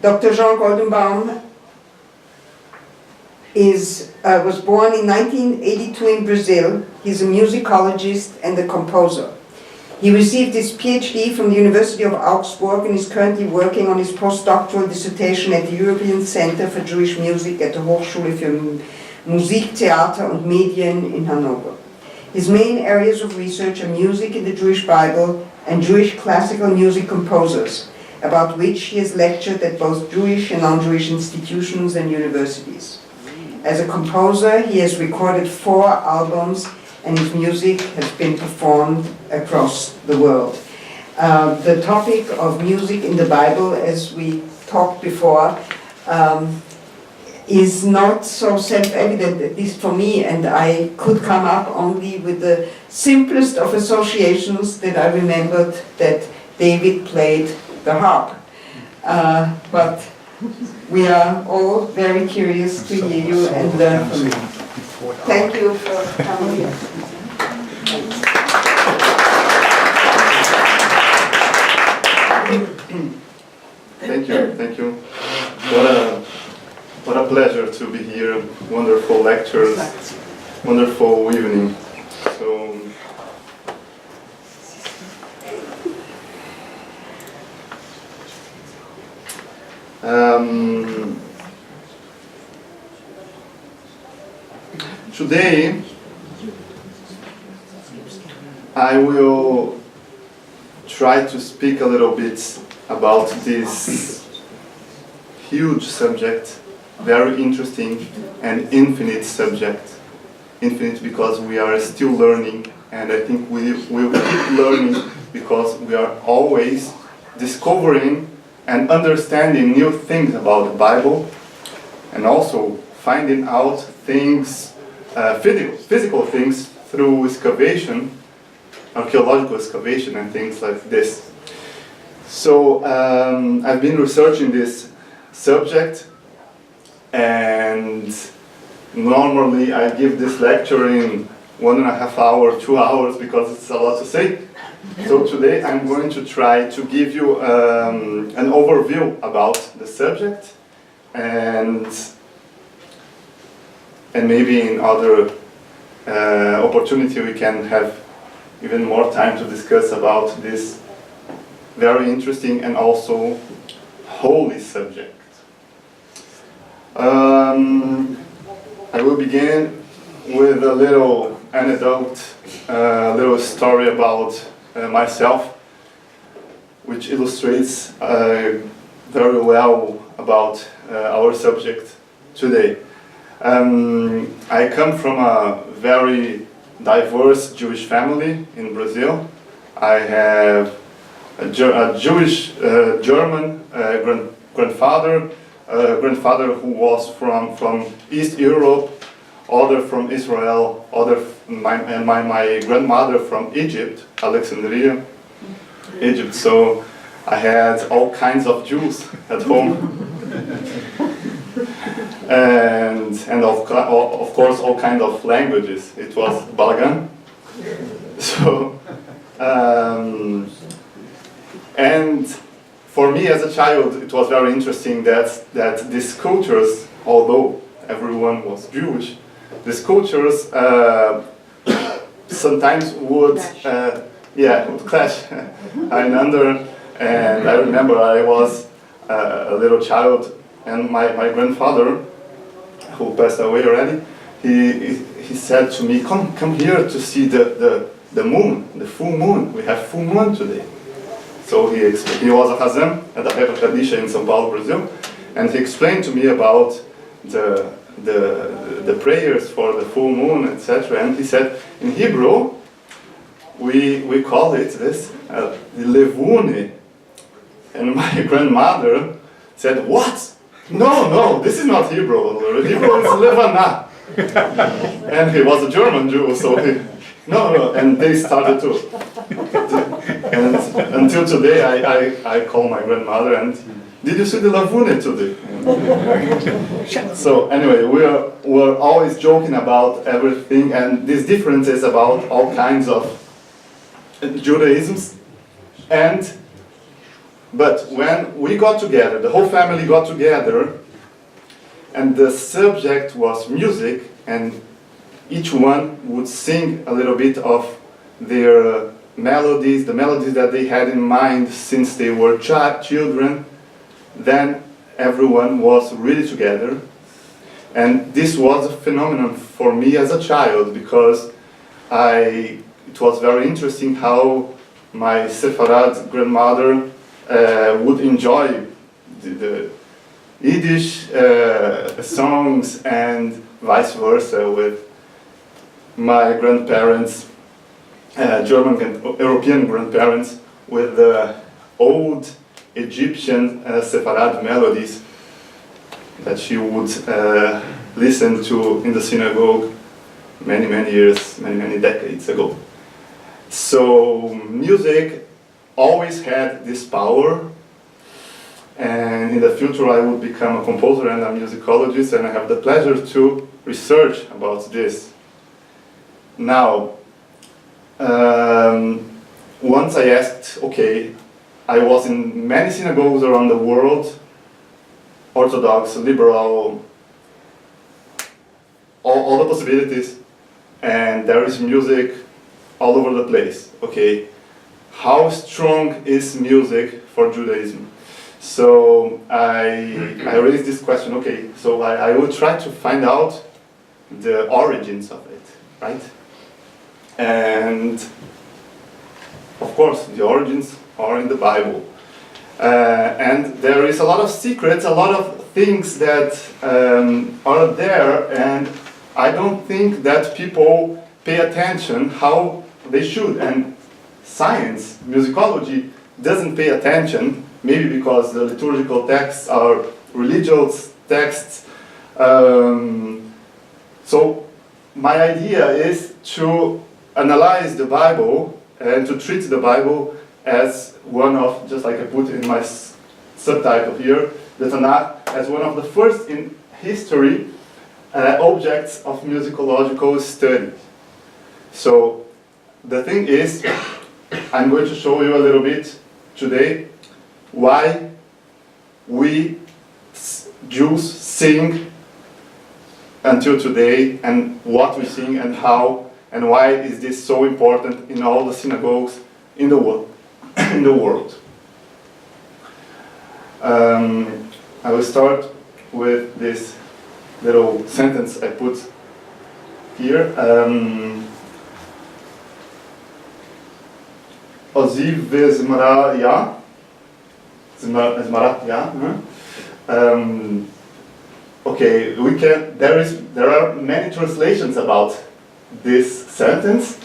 Dr. Jean Goldenbaum was born in 1982 in Brazil. He's a musicologist and a composer. He received his PhD from the University of Augsburg and is currently working on his postdoctoral dissertation at the European Center for Jewish Music at the Hochschule für Musik, Theater und Medien in Hannover. His main areas of research are music in the Jewish Bible and Jewish classical music composers, about which he has lectured at both Jewish and non-Jewish institutions and universities. As a composer, he has recorded 4 albums and his music has been performed across the world. The topic of music in the Bible, as we talked before, is not so self-evident, at least for me, and I could come up only with the simplest of associations that I remembered that David played the harp. But we are all very curious to hear you and learn from you. Thank you for coming here. Thank you. What a pleasure to be here. Wonderful lectures, wonderful evening. So, today I will try to speak a little bit about this huge subject, very interesting and infinite subject. Infinite because we are still learning, and I think we will keep learning because we are always discovering and understanding new things about the Bible, and also finding out things, physical things through excavation, archaeological excavation and things like this. So I've been researching this subject, and normally I give this lecture in 1.5 hours, 2 hours, because it's a lot to say. So today I'm going to try to give you an overview about the subject, and maybe in other opportunity we can have even more time to discuss about this very interesting and also holy subject. I will begin with a little anecdote, a little story about myself, which illustrates very well about our subject today. I come from a very diverse Jewish family in Brazil. I have a Jewish German grandfather, grandfather who was from East Europe, other from Israel, my grandmother from Egypt, Alexandria, Egypt. So I had all kinds of Jews at home, and of course all kinds of languages. It was Balagan. So and for me as a child, it was very interesting that these cultures, although everyone was Jewish, these cultures sometimes would clash. And I remember I was a little child, and my grandfather, who passed away already, he said to me, come here to see the moon, the full moon. We have full moon today. So he was a Hazem at the Hepa Kadisha in São Paulo, Brazil, and he explained to me about the prayers for the full moon, etc. And he said, in Hebrew, we call it this levune. And my grandmother said, what? No, this is not Hebrew. Hebrew is levana. And he was a German Jew, so no, and they started to. And until today, I call my grandmother and, did you see the lavune today? So anyway, we're always joking about everything, and these differences about all kinds of Judaisms, and But when we got together, the whole family got together, and the subject was music, and each one would sing a little bit of their melodies, the melodies that they had in mind since they were children, then everyone was really together. And this was a phenomenon for me as a child, because it was very interesting how my Sepharad grandmother would enjoy the Yiddish songs, and vice versa with my grandparents, German and European grandparents, with the old Egyptian Sepharad melodies that she would listen to in the synagogue many years, many decades ago. So music always had this power, and in the future I would become a composer and a musicologist, and I have the pleasure to research about this. Now, once I asked, okay, I was in many synagogues around the world, Orthodox, liberal, all the possibilities, and there is music all over the place. Okay, how strong is music for Judaism? So I raised this question. Okay, so I will try to find out the origins of it, right? And of course, the origins are in the Bible. And there is a lot of secrets, a lot of things that are there, and I don't think that people pay attention how they should. And science, musicology, doesn't pay attention, maybe because the liturgical texts are religious texts. So my idea is to analyze the Bible and to treat the Bible as one of, just like I put in my subtitle here, the Tanakh, as one of the first in history objects of musicological study. So the thing is, I'm going to show you a little bit today why we Jews sing until today, and what we sing and how, and why is this so important in all the synagogues in the world. In the world. I will start with this little sentence I put here. Oziv v'zmara ya. Zmara ya. Okay, there are many translations about this sentence.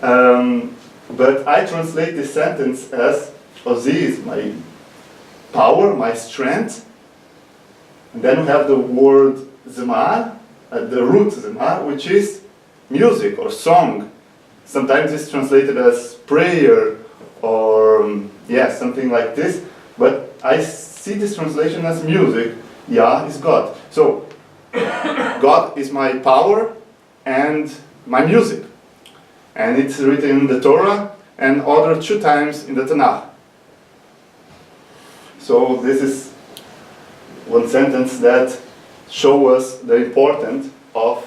But I translate this sentence as Ozi is my power, my strength. And then we have the word Zemar, the root Zemar, which is music or song. Sometimes it's translated as prayer or something like this. But I see this translation as music. Yah is God. So God is my power and my music. And it's written in the Torah and other 2 times in the Tanakh. So this is one sentence that shows us the importance of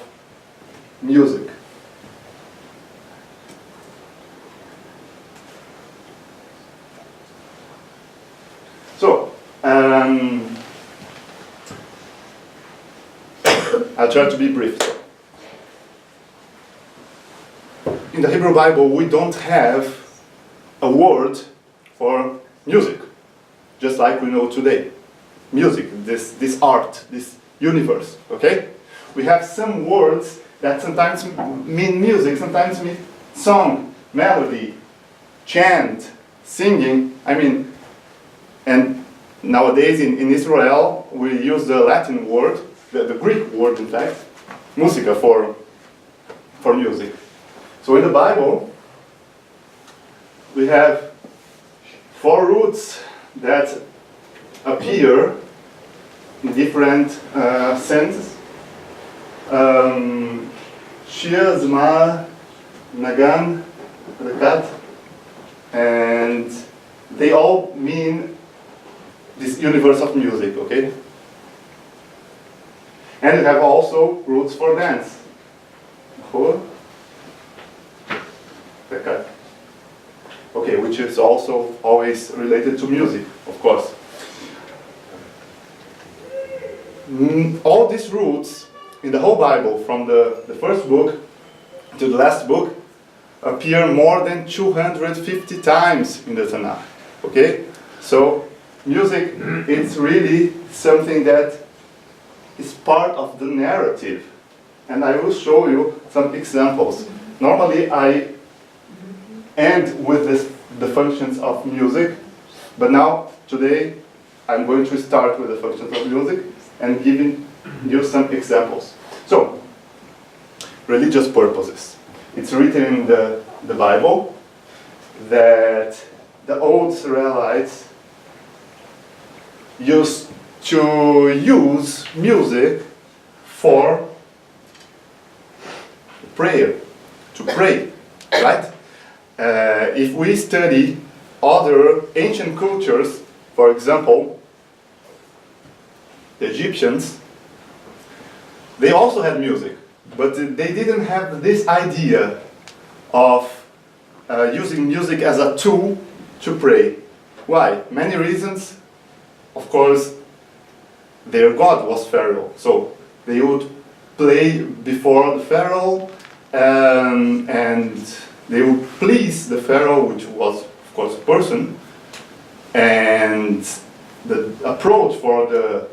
music. So, I'll try to be brief. In the Hebrew Bible, we don't have a word for music, just like we know today. Music, this art, this universe, okay? We have some words that sometimes mean music, sometimes mean song, melody, chant, singing. And nowadays in Israel, we use the Latin word, the Greek word in fact, musica for music. So in the Bible, we have 4 roots that appear in different senses. Shir, Zmar, Nagan, Rekat, and they all mean this universe of music, okay? And it have also roots for dance. Okay, which is also always related to music, of course. All these roots in the whole Bible, from the first book to the last book, appear more than 250 times in the Tanakh. Okay? So, music is really something that is part of the narrative. And I will show you some examples. Normally I end with the functions of music, but now, today, I'm going to start with the functions of music and giving you some examples. So, religious purposes. It's written in the Bible that the old Israelites used to use music for prayer, to pray, right? If we study other ancient cultures, for example, the Egyptians, they also had music, but they didn't have this idea of using music as a tool to pray. Why? Many reasons. Of course, their god was Pharaoh, so they would play before the Pharaoh, and they would please the Pharaoh, which was, of course, a person, and the approach for the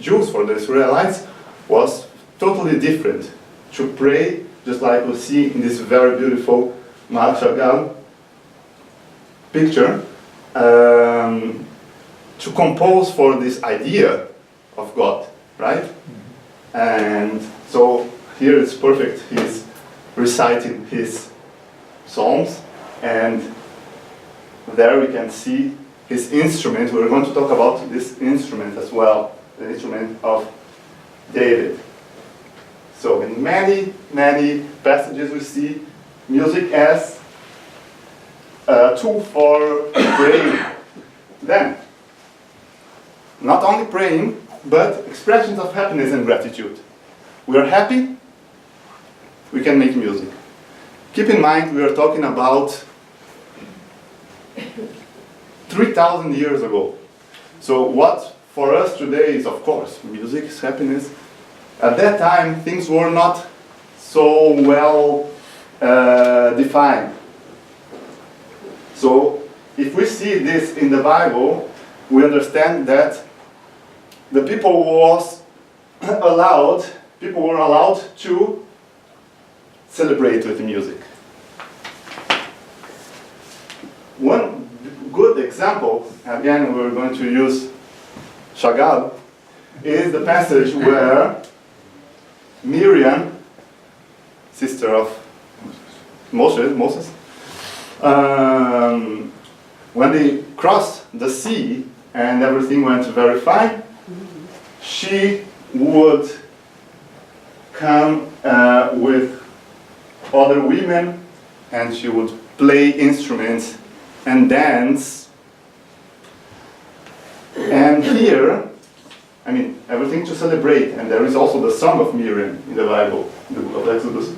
Jews, for the Israelites, was totally different. To pray, just like we see in this very beautiful Marc Chagall picture, to compose for this idea of God, right? And so here it's perfect. He's reciting his psalms, and there we can see his instrument. We're going to talk about this instrument as well, the instrument of David. So in many passages we see music as a tool for praying. Then, not only praying, but expressions of happiness and gratitude. We are happy, we can make music. Keep in mind, we are talking about 3,000 years ago. So what for us today is, of course, music is happiness. At that time, things were not so well defined. So if we see this in the Bible, we understand that the people were allowed to celebrate with music. One good example, again we're going to use Chagall, is the passage where Miriam, sister of Moses, when they crossed the sea and everything went very fine, she would come with other women and she would play instruments and dance. And here, I mean, everything to celebrate. And there is also the Song of Miriam in the Bible, in the book of Exodus.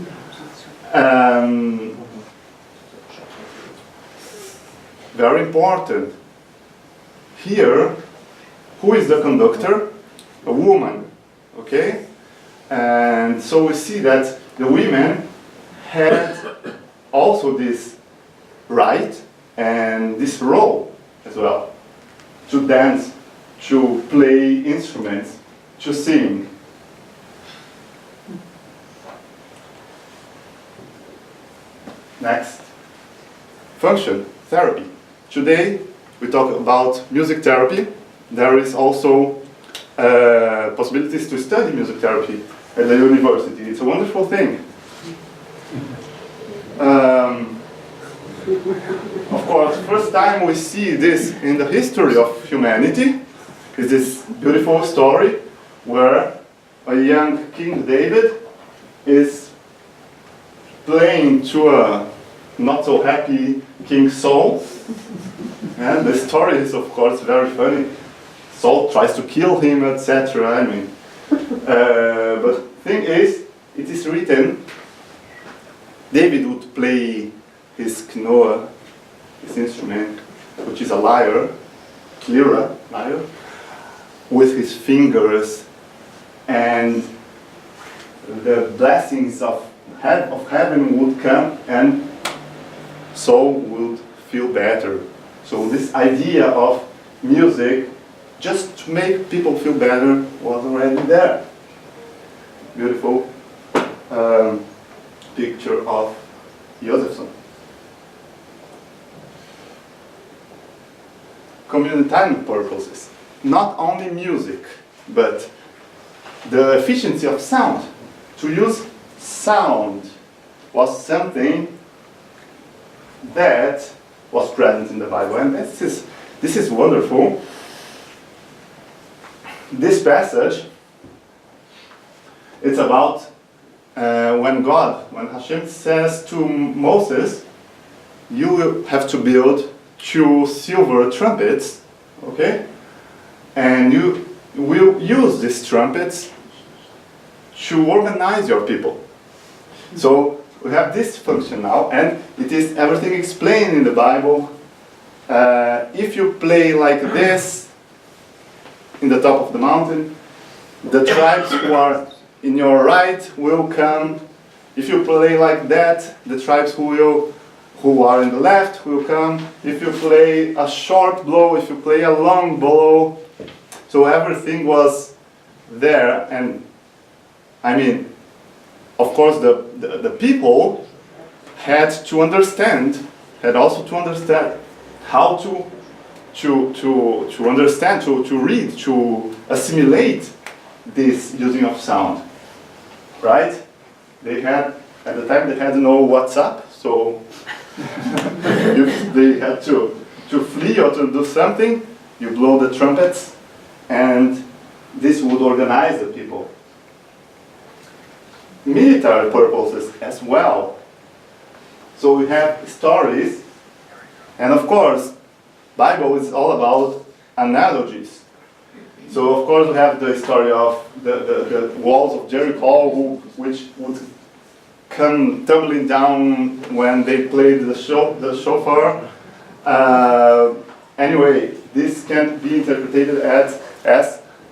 Very important. Here, who is the conductor? A woman, okay? And so we see that the women had also this right and this role as well, to dance, to play instruments, to sing. Next, function, therapy. Today we talk about music therapy. There is also possibilities to study music therapy at the university. It's a wonderful thing. Of course, first time we see this in the history of humanity is this beautiful story where a young King David is playing to a not so happy King Saul. And the story is of course very funny. Saul tries to kill him, etc. I mean, but thing is, it is written, David would play his knoa, his instrument, which is a lyre, lyre, with his fingers, and the blessings of heaven would come, and Saul would feel better. So this idea of music, just to make people feel better, was already there. Beautiful picture of Josephson. Communitarian purposes. Not only music, but the efficiency of sound. To use sound was something that was present in the Bible, and this is wonderful. This passage, it's about when Hashem says to Moses, you will have to build 2 silver trumpets, okay? And you will use these trumpets to organize your people. So we have this function now, and it is everything explained in the Bible. If you play like this in the top of the mountain, the tribes who are in your right will come. If you play like that, the tribes who are in the left will come. If you play a short blow, if you play a long blow, so everything was there. And I mean, of course, the people had to understand, had also to understand how to understand, to read, to assimilate this using of sound, right? They had, at the time, they had no WhatsApp, so if they had to flee or to do something, you blow the trumpets, and this would organize the people. Military purposes as well. So we have stories, and of course, Bible is all about analogies. So of course we have the story of the walls of Jericho, which would come tumbling down when they played the shofar. Anyway, this can be interpreted as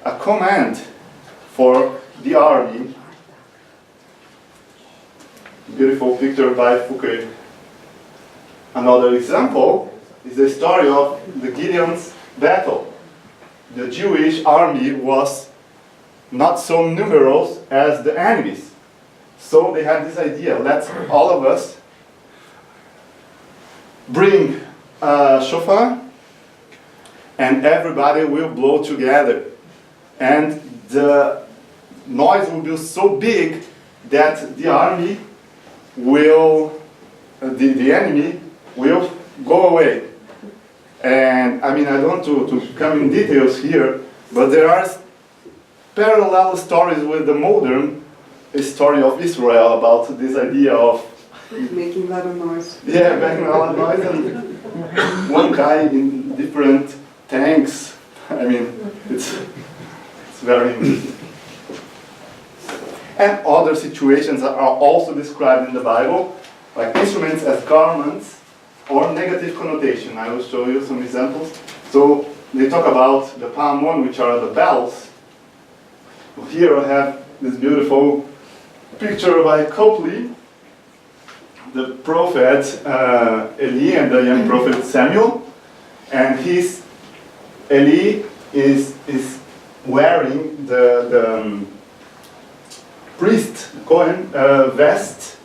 a command for the army. Beautiful picture by Fouquet. Another example is the story of the Gideon's battle. The Jewish army was not so numerous as the enemies. So they had this idea, let's all of us bring a shofar and everybody will blow together. And the noise will be so big that the army will, the enemy will go away. And I mean, I don't want to come in details here, but there are parallel stories with the modern story of Israel about this idea of making a lot of noise. Yeah, making a lot of noise, and one guy in different tanks. I mean, it's very interesting. And other situations are also described in the Bible, like instruments as garments or negative connotation. I will show you some examples. So they talk about the palm one, which are the bells. Here I have this beautiful picture by Copley, the prophet Eli and the young prophet Samuel, and Eli is wearing the priest Cohen vest,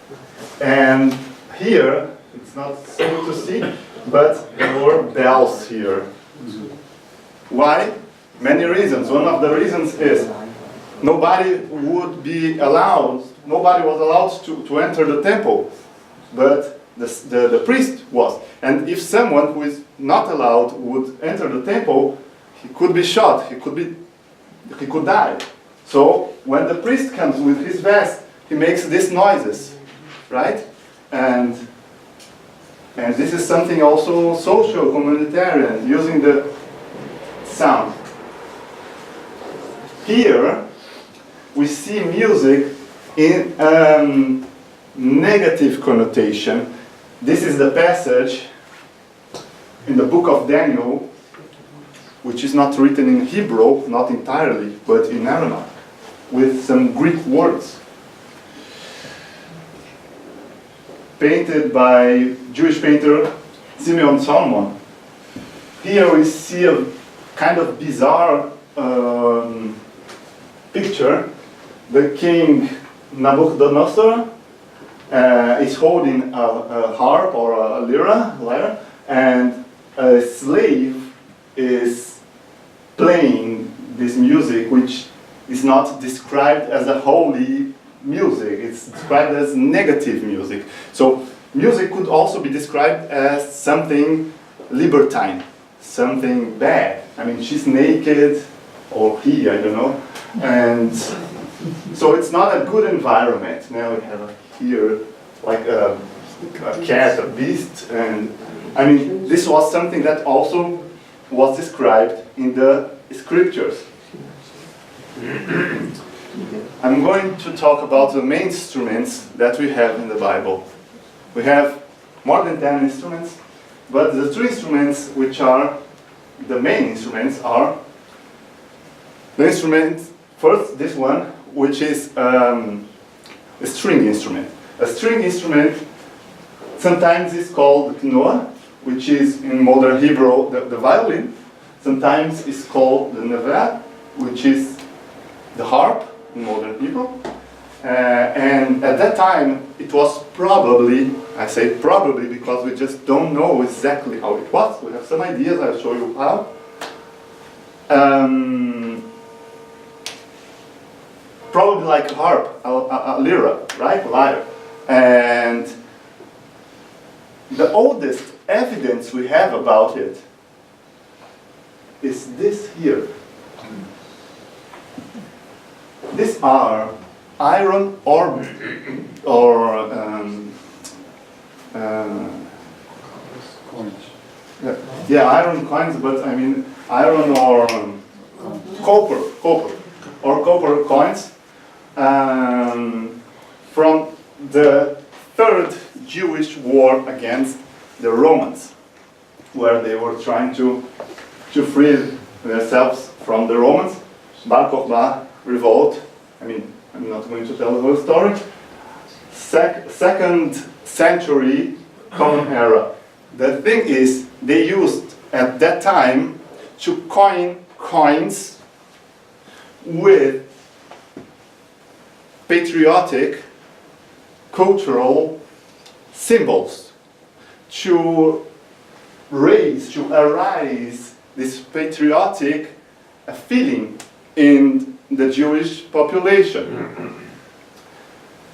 and here it's not so good to see, but there were bells here. Why? Many reasons. One of the reasons is nobody was allowed to enter the temple, but the priest was. And if someone who is not allowed would enter the temple, he could be shot, he could die. So when the priest comes with his vest, he makes these noises, right? And this is something also social, communitarian, using the sound. Here we see music in negative connotation. This is the passage in the book of Daniel, which is not written in Hebrew, not entirely, but in Aramaic, with some Greek words. Painted by Jewish painter Simeon Solomon. Here we see a kind of bizarre picture. The king Nabucodonosor is holding a harp or a lyre, and a slave is playing this music, which is not described as a holy music. It's described as negative music. So music could also be described as something libertine, something bad. I mean, she's naked, or he, I don't know. And so it's not a good environment. Now we have here like a cat, a beast, and I mean, this was something that also was described in the scriptures. I'm going to talk about the main instruments that we have in the Bible. We have more than 10 instruments, but the three instruments which are the main instruments are the instrument, first this one, which is a string instrument. A string instrument sometimes is called the knoa, which is in modern Hebrew the violin. Sometimes it's called the neveh, which is the harp in modern Hebrew. And at that time, it was probably, I say probably because we just don't know exactly how it was. We have some ideas, I'll show you how. Probably like a harp, a lyra, right? Lyre. And the oldest evidence we have about it is this here. These are iron or yeah, iron coins, but I mean iron or copper coins from the third Jewish war against the Romans, where they were trying to free themselves from the Romans. Bar Kokhba revolt. I mean, I'm not going to tell the whole story. Second century Common Era. The thing is, they used at that time to coin coins with patriotic cultural symbols to arise this patriotic feeling in the Jewish population.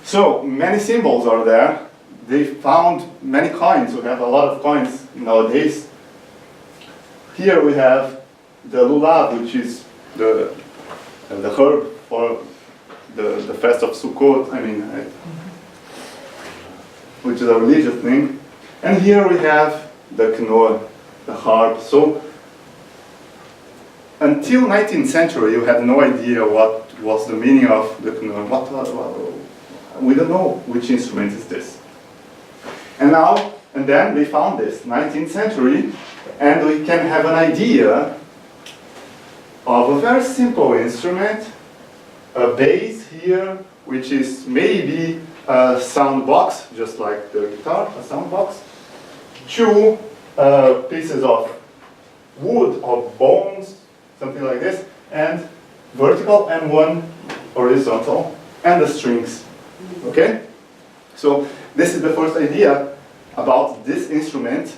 So many symbols are there. They found many coins. We have a lot of coins nowadays. Here we have the lulav, which is the herb for the fest of Sukkot. I mean, which is a religious thing. And here we have the knoa, the harp. So until 19th century, you had no idea what was the meaning of the knoa. We don't know which instrument is this. And then they found this, 19th century, and we can have an idea of a very simple instrument, a bass here, which is maybe a sound box, just like the guitar, a sound box, two pieces of wood or bones, something like this, and vertical and one horizontal, and the strings. Okay? So this is the first idea about this instrument,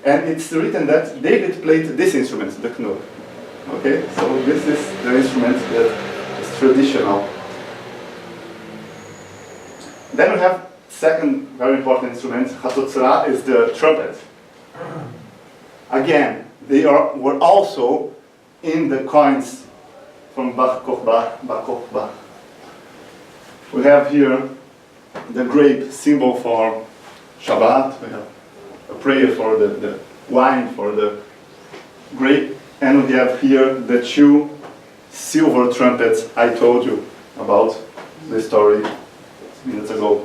and it's written that David played this instrument, the knoa. Okay? So this is the instrument that is traditional. Then we have second very important instrument, Hatotzra, is the trumpet. Again, they were also in the coins from Bar Kokhba. We have here the grape symbol for Shabbat. We have a prayer for the wine, for the grape. And we have here the two silver trumpets I told you about the story minutes ago.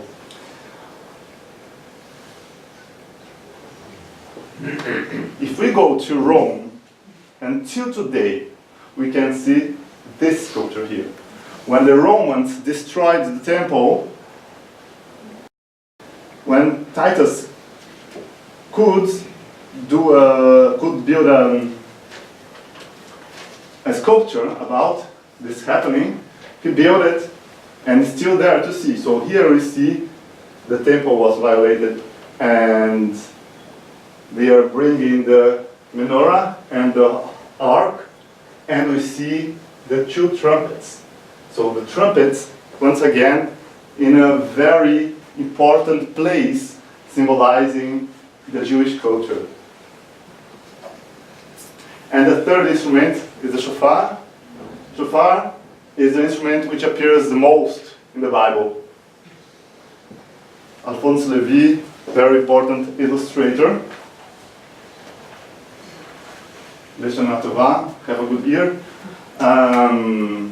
If we go to Rome, until today, we can see this sculpture here. When the Romans destroyed the temple, when Titus could build a sculpture about this happening, he built it, and it's still there to see. So here we see the temple was violated, and they are bringing the menorah and the ark, and we see the two trumpets. So the trumpets, once again, in a very important place, symbolizing the Jewish culture. And the third instrument is the shofar. Shofar is the instrument which appears the most in the Bible. Alphonse Lévy, very important illustrator. Leshana Tova, have a good ear. And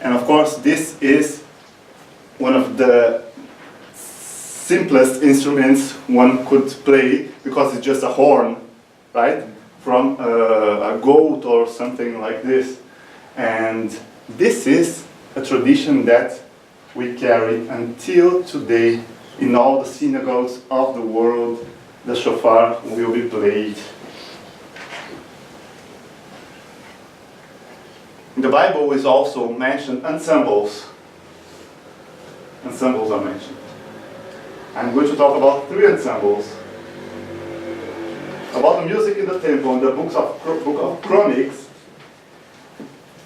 of course, this is one of the simplest instruments one could play, because it's just a horn, right? From a goat or something like this. And this is a tradition that we carry until today in all the synagogues of the world. The shofar will be played. In the Bible is also mentioned ensembles. Ensembles are mentioned. I'm going to talk about 3 ensembles. About the music in the temple in the book of Chronicles.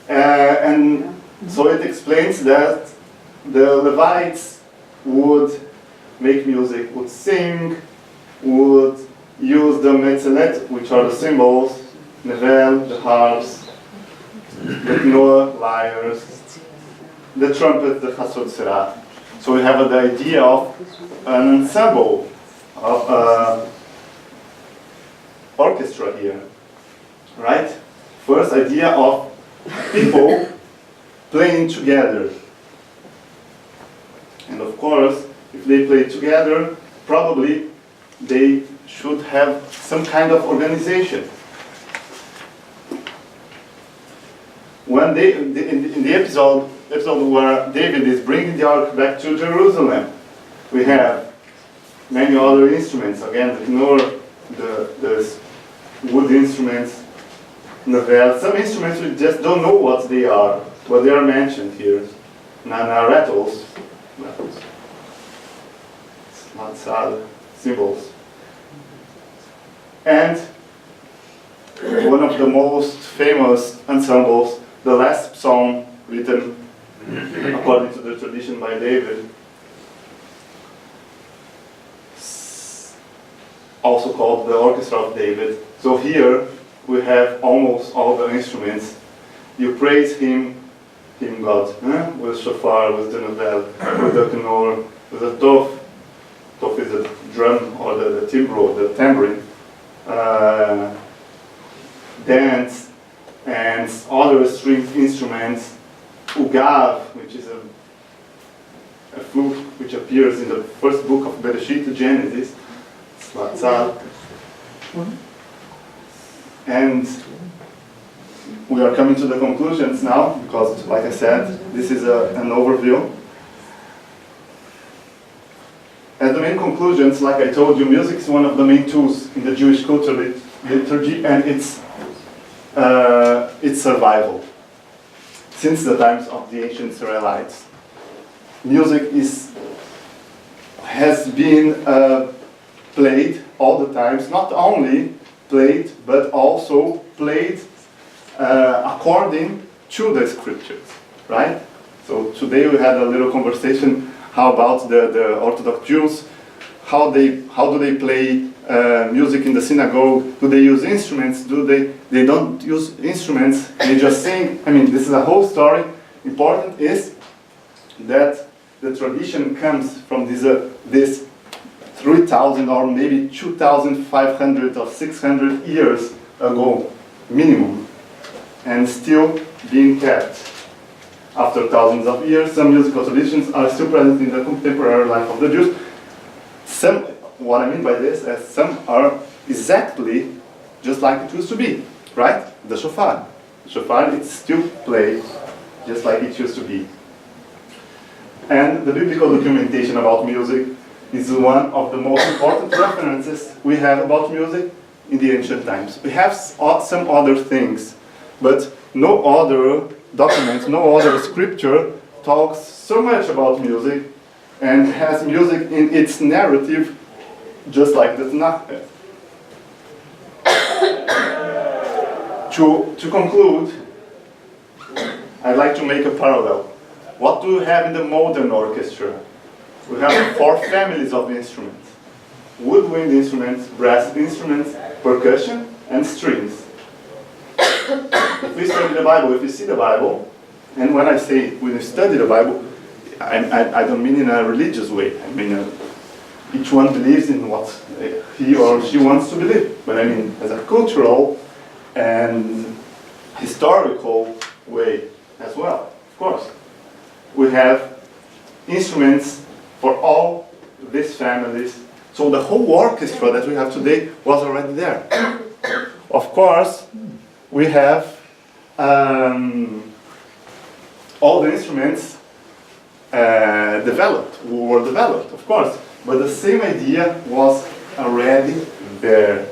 And so it explains that the Levites would make music, would sing, would use the metzelet, which are the cymbals, nevel, the harps, the tenor, lyres, the trumpet, the chasod serah. So we have the idea of an ensemble, of orchestra here, right? First idea of people playing together. And of course, if they play together, probably they should have some kind of organization. When in the episode where David is bringing the ark back to Jerusalem, we have many other instruments. Again, the tenor, the wood instruments, nevel. Some instruments we just don't know what they are, but they are mentioned here. Rattles. It's not sad. Cymbals. And one of the most famous ensembles, the last psalm written according to the tradition by David, also called the Orchestra of David. So here we have almost all the instruments. You praise him God, with shofar, with the nevel, with the tenor, with the tof. Tof is the drum or the timbre, the tambourine. Dance and other stringed instruments. Ugav, which is a flute which appears in the first book of Bereshit, Genesis. Slatzal. And we are coming to the conclusions now, because, like I said, this is an overview. And the main conclusions, like I told you, music is one of the main tools in the Jewish culture liturgy, and its survival. Since the times of the ancient Israelites, music has been played all the times, not only played, but also played according to the scriptures, right? So today we had a little conversation. How about the Orthodox Jews? How do they play music in the synagogue? Do they use instruments? They don't use instruments, they just sing. I mean, this is a whole story. Important is that the tradition comes from this 3,000 or maybe 2,500 or 600 years ago, minimum. And still being kept. After thousands of years, some musical traditions are still present in the contemporary life of the Jews. Some, what I mean by this, is some are exactly just like it used to be, right? The shofar. The shofar, it's still played just like it used to be. And the biblical documentation about music is one of the most important references we have about music in the ancient times. We have some other things, but no other document, no other scripture talks so much about music and has music in its narrative just like the Tanakh. To conclude, I'd like to make a parallel. What do we have in the modern orchestra? We have 4 families of instruments. Woodwind instruments, brass instruments, percussion, and strings. If we study the Bible, if you see the Bible, and when I say when you study the Bible, I don't mean in a religious way. I mean each one believes in what he or she wants to believe. But I mean as a cultural and historical way as well, of course. We have instruments for all these families. So the whole orchestra that we have today was already there. Of course, we have all the instruments were developed, of course, but the same idea was already there.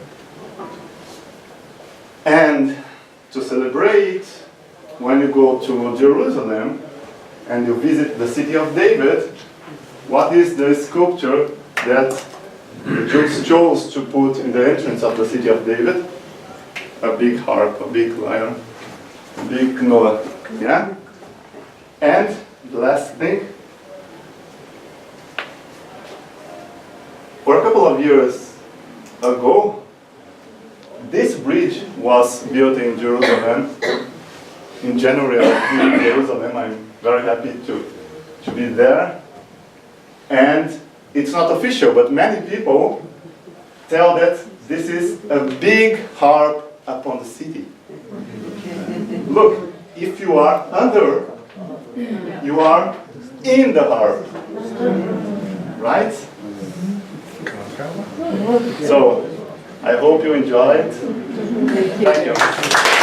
And to celebrate, when you go to Jerusalem and you visit the city of David, what is the sculpture that the Jews chose to put in the entrance of the city of David? A big harp, a big lion, a big Noah, yeah? And the last thing, for a couple of years ago, this bridge was built in Jerusalem, in January in Jerusalem. I'm very happy to be there. And it's not official, but many people tell that this is a big harp upon the city. Look, if you are under, you are in the harp, right? So, I hope you enjoyed. Thank you.